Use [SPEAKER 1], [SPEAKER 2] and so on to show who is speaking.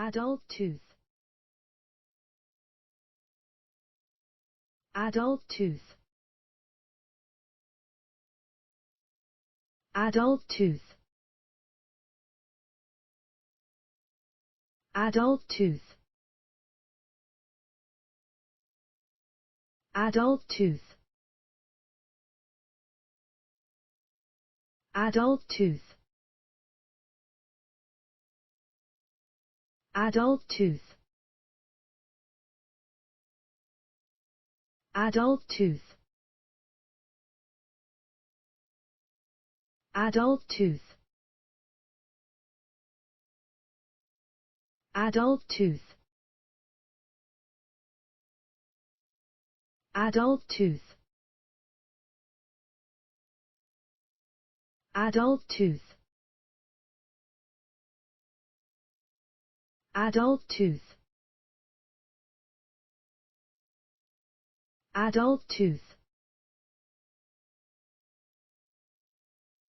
[SPEAKER 1] adult tooth, adult tooth, adult tooth, adult tooth, adult tooth, adult tooth, adult tooth, adult tooth, adult tooth, adult tooth, adult tooth, adult tooth, adult tooth, adult tooth,